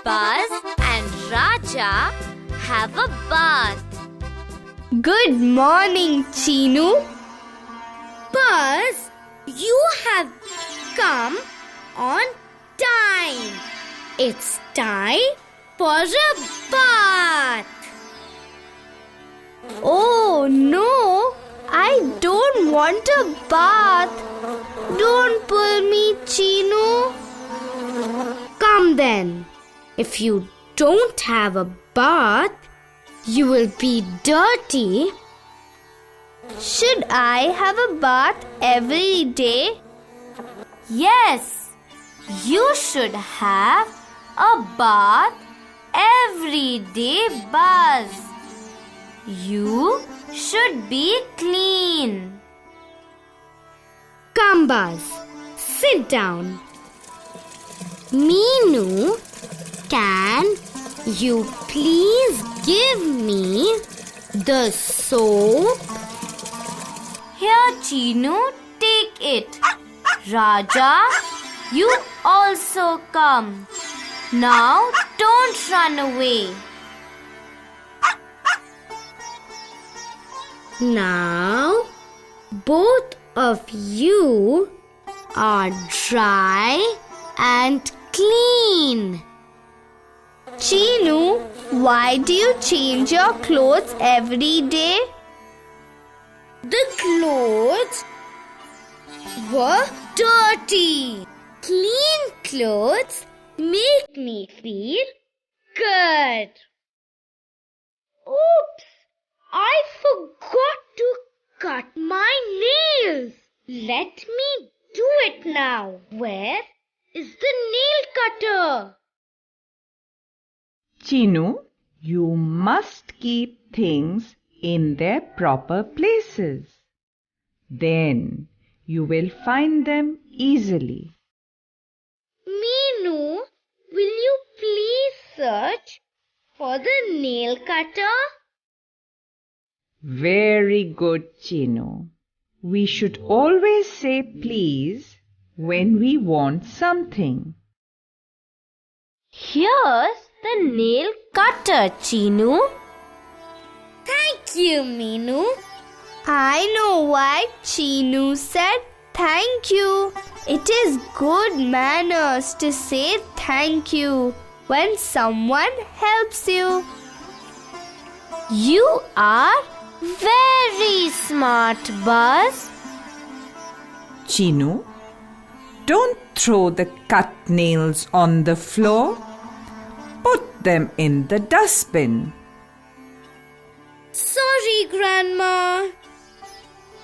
Buzz and Raja have a bath. Good morning, Chinu. Buzz, you have come on time. It's time for a bath. Oh no, I don't want a bath. Don't pull me, Chinu. Come then. If you don't have a bath, you will be dirty. Should I have a bath every day? Yes, you should have a bath every day, Buzz. You should be clean. Come, Buzz, sit down. Meenu, can you please give me the soap? Here, Chinu, take it. Raja, you also come. Now, don't run away. Now, both of you are dry and clean. Chinu, why do you change your clothes every day? The clothes were dirty. Clean clothes make me feel good. Oops! I forgot to cut my nails. Let me do it now. Where is the nail cutter? Chinu, you must keep things in their proper places. Then you will find them easily. Meenu, will you please search for the nail cutter? Very good, Chinu. We should always say please when we want something. Here's the nail cutter, Chinu. Thank you, Meenu. I know why Chinu said thank you. It is good manners to say thank you when someone helps you. You are very smart, Buzz. Chinu, don't throw the cut nails on the floor. Put them in the dustbin. Sorry, Grandma.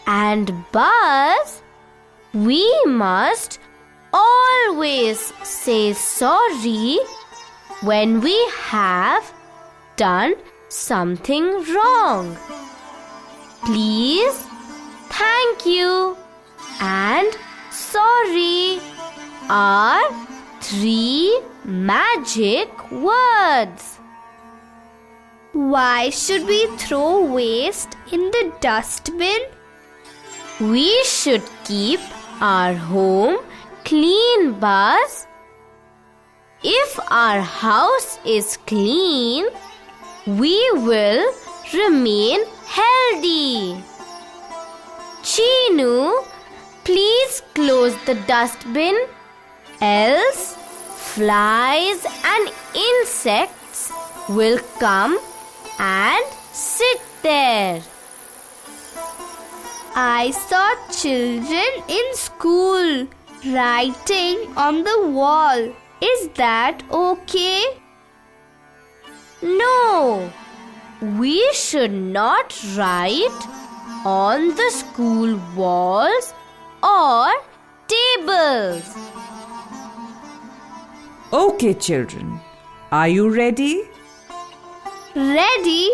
And Buzz, we must always say sorry when we have done something wrong. Please, thank you, and sorry are 3 magic words. Why should we throw waste in the dustbin? We should keep our home clean, Buzz. If our house is clean, we will remain healthy. Chinu, please close the dustbin, else flies and insects will come and sit there. I saw children in school writing on the wall. Is that okay? No, we should not write on the school walls or tables. Okay, children. Are you ready? Ready?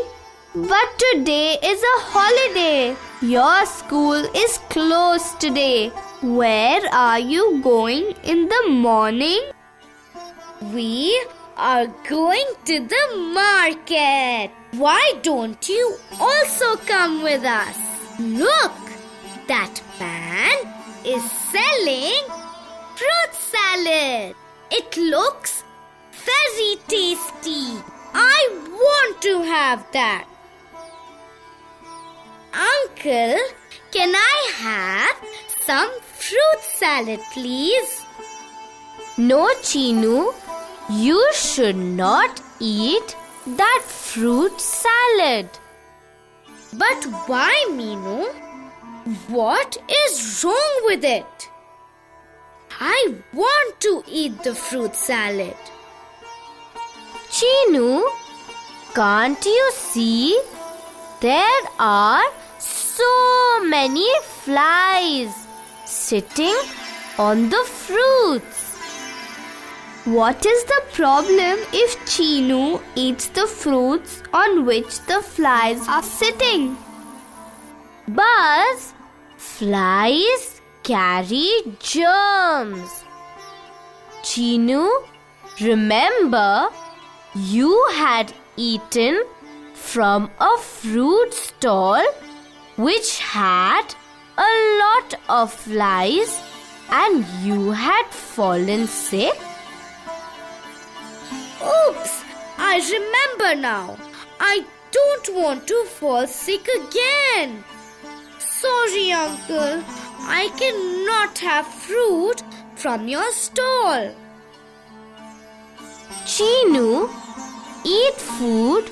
But today is a holiday. Your school is closed today. Where are you going in the morning? We are going to the market. Why don't you also come with us? Look, that man is selling fruit salad. It looks very tasty. I want to have that. Uncle, can I have some fruit salad, please? No, Chinu, you should not eat that fruit salad. But why, Meenu? What is wrong with it? I want to eat the fruit salad. Chinu, can't you see? There are so many flies sitting on the fruits. What is the problem if Chinu eats the fruits on which the flies are sitting? Buzz, flies carry germs. Chinu, remember you had eaten from a fruit stall which had a lot of flies and you had fallen sick? Oops! I remember now. I don't want to fall sick again. Sorry, Uncle. I cannot have fruit from your stall. Chinu, eat food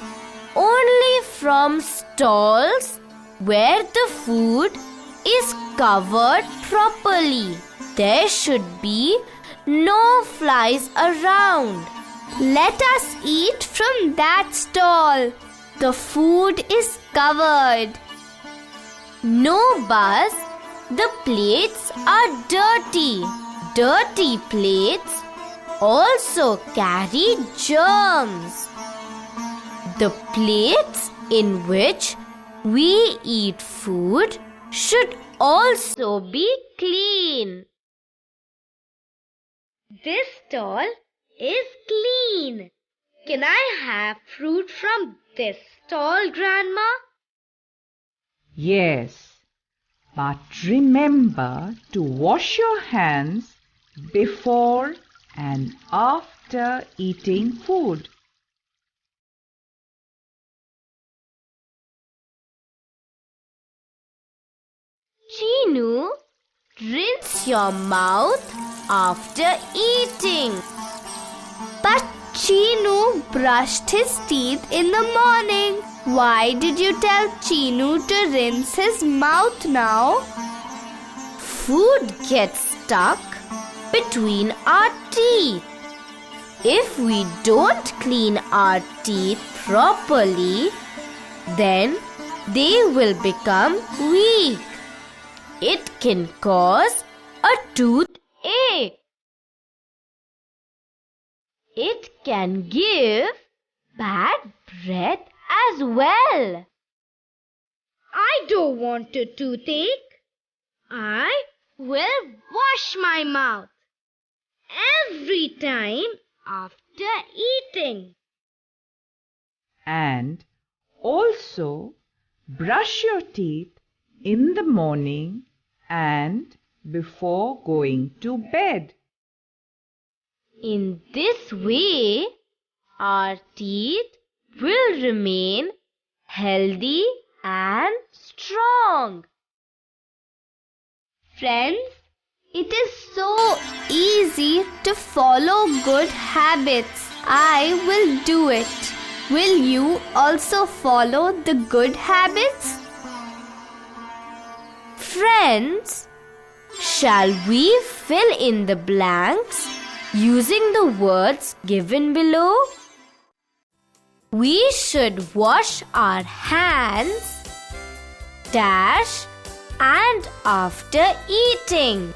only from stalls where the food is covered properly. There should be no flies around. Let us eat from that stall. The food is covered. No, Buzz, the plates are dirty. Dirty plates also carry germs. The plates in which we eat food should also be clean. This stall is clean. Can I have fruit from this stall, Grandma? Yes, but remember to wash your hands before and after eating food. Chinu, rinse your mouth after eating. But Chinu brushed his teeth in the morning. Why did you tell Chinu to rinse his mouth now? Food gets stuck between our teeth. If we don't clean our teeth properly, then they will become weak. It can cause a toothache. It can give bad breath as well. I don't want a toothache. I will wash my mouth every time after eating. And also brush your teeth in the morning and before going to bed. In this way, our teeth will remain healthy and strong. Friends, It is so easy to follow good habits. I will do it. Will you also follow the good habits? Friends, shall we fill in the blanks using the words given below? We should wash our hands, dash, and after eating.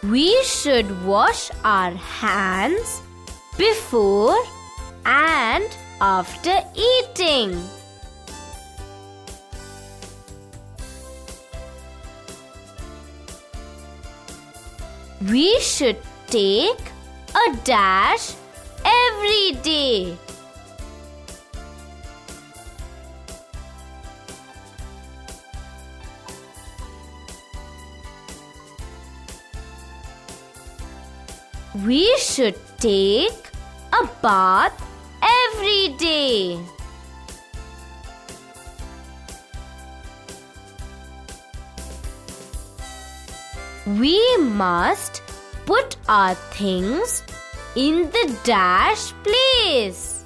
We should wash our hands before and after eating. We should take a dash every day. We should take a bath every day. We must put our things in the dash place.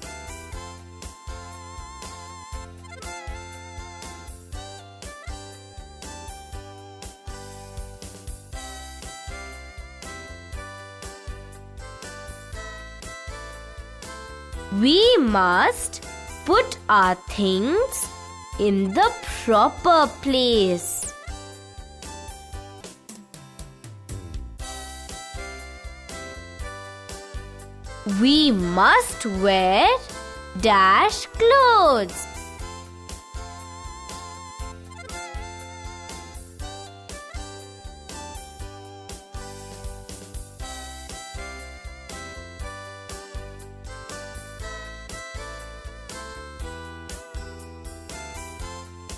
We must put our things in the proper place. We must wear dash clothes.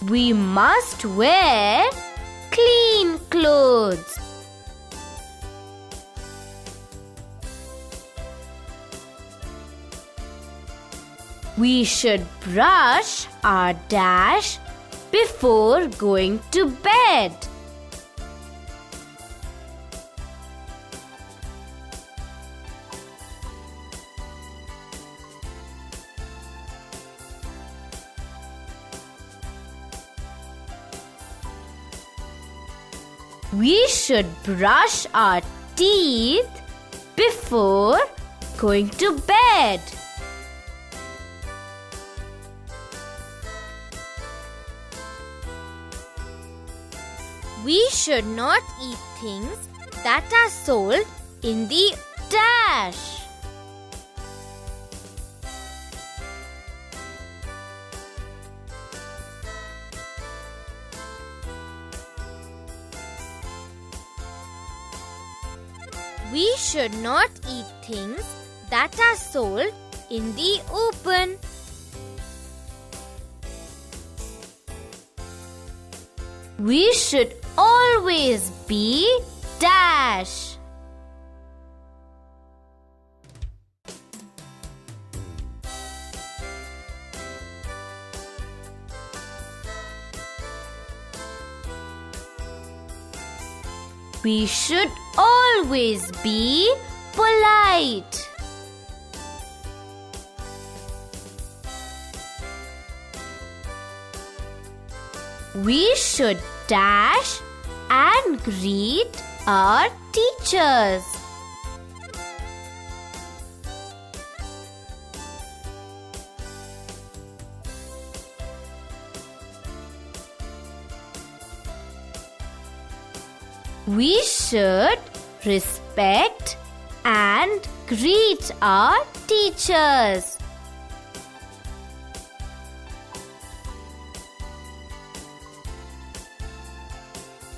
We must wear clean clothes. We should brush our dash before going to bed. We should brush our teeth before going to bed. We should not eat things that are sold in the dash. We should not eat things that are sold in the open. We should always be dash. We should always be polite. We should dash and greet our teachers. We should respect and greet our teachers.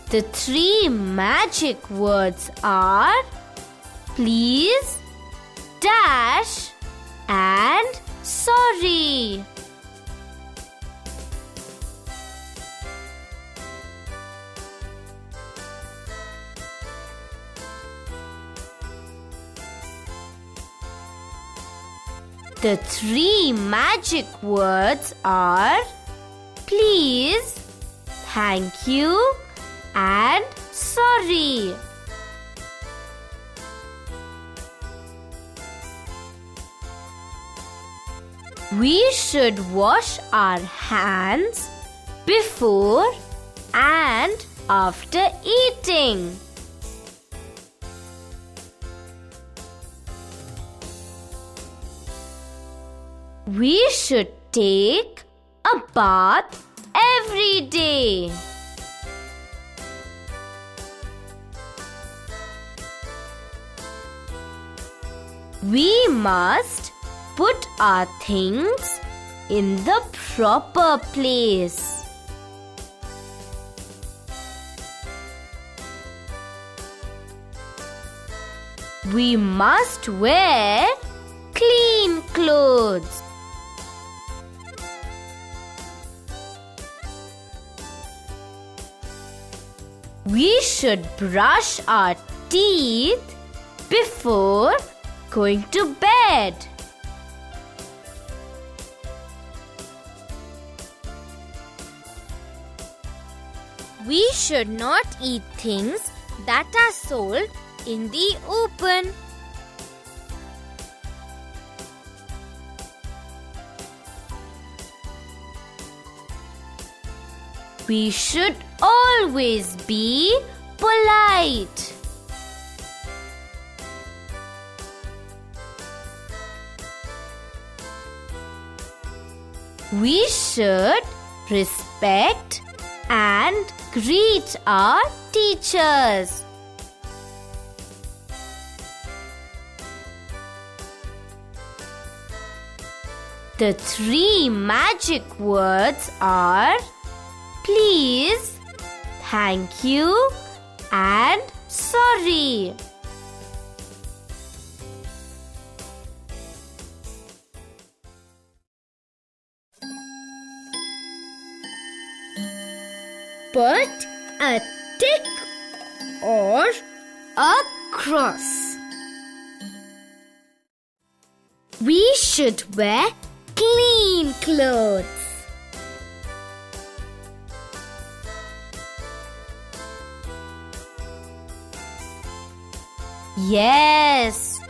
The 3 magic words are please, dash, and sorry. The 3 magic words are please, thank you, and sorry. We should wash our hands before and after eating. We should take a bath every day. We must put our things in the proper place. We must wear clean clothes. We should brush our teeth before going to bed. We should not eat things that are sold in the open. We should always be polite. We should respect and greet our teachers. The 3 magic words are please, thank you, and sorry. Put a tick or a cross. We should wear clean clothes. Yes.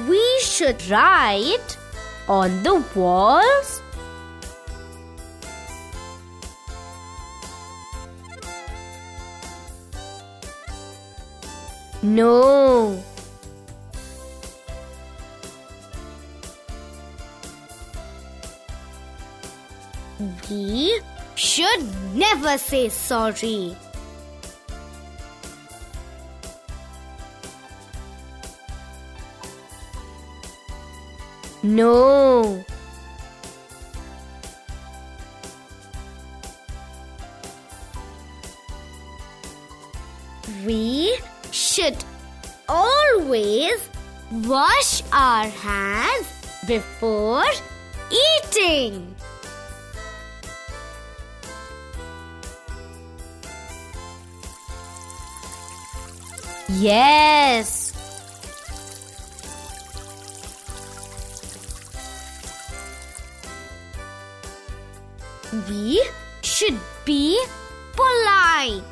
We should Write on the walls. No. We should never say sorry. No. We should always wash our hands before eating. Yes. We should be polite.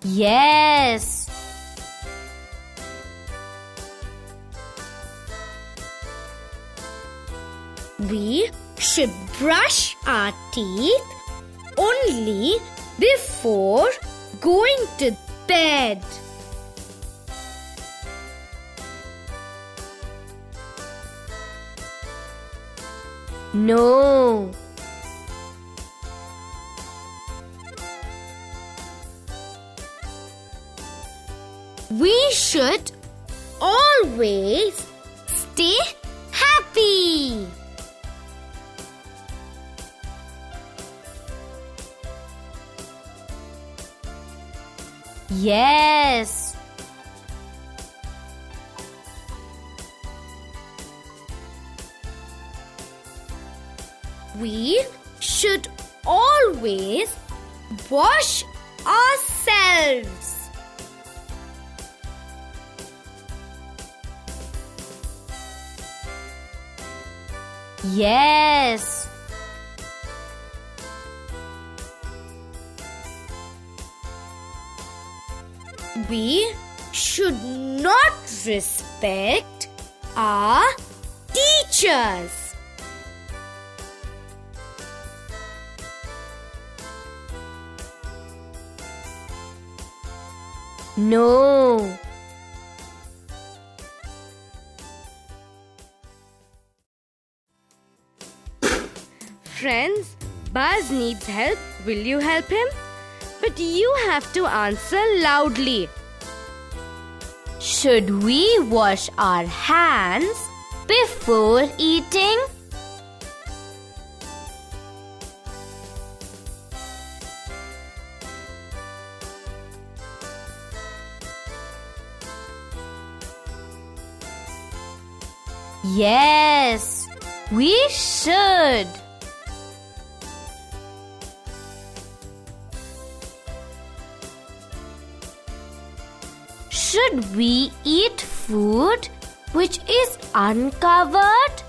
Yes. We should brush our teeth only before going to bed. No. We should always stay happy. Yes. We should always wash ourselves. Yes. We should not respect our teachers. No. Friends, Buzz needs help. Will you help him? But you have to answer loudly. Should we wash our hands before eating? Yes, we should. Should we eat food which is uncovered?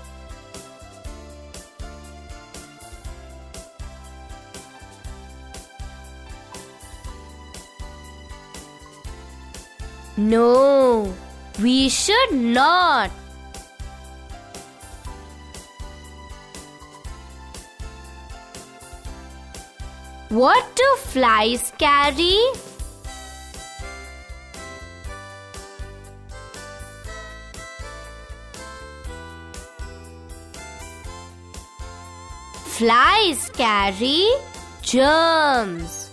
No, we should not. What do flies carry? Flies carry germs.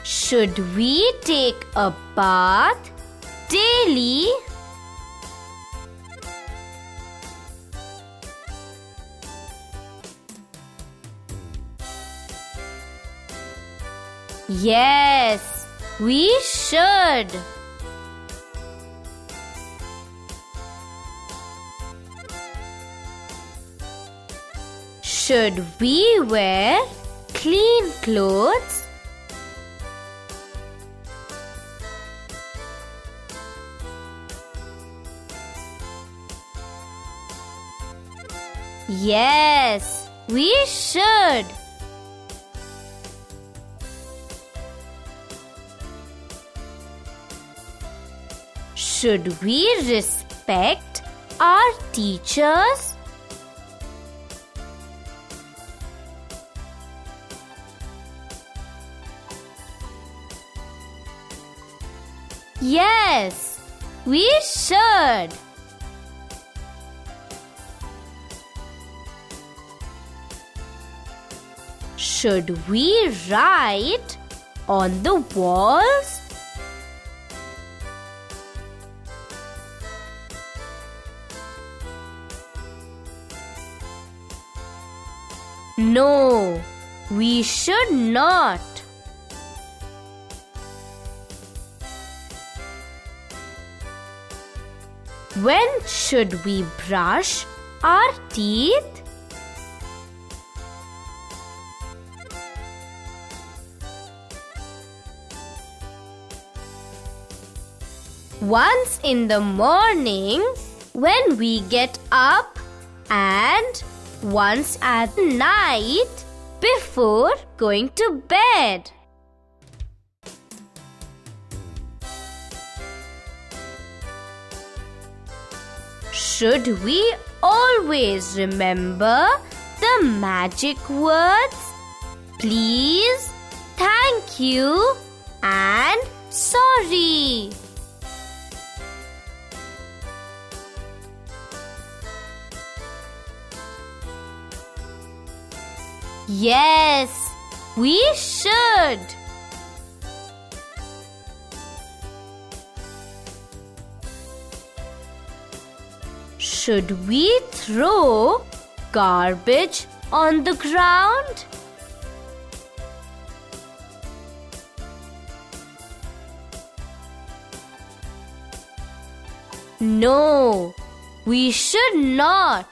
Should we take a bath daily? Yes, we should. Should we wear clean clothes? Yes, we should. Should we respect our teachers? Yes, we should. Should we write on the walls? No, we should not. When should we brush our teeth? Once in the morning when we get up, and once at night before going to bed. Should we always remember the magic words? Please, thank you, and sorry. Yes, we should. Should we throw garbage on the ground? No, we should not.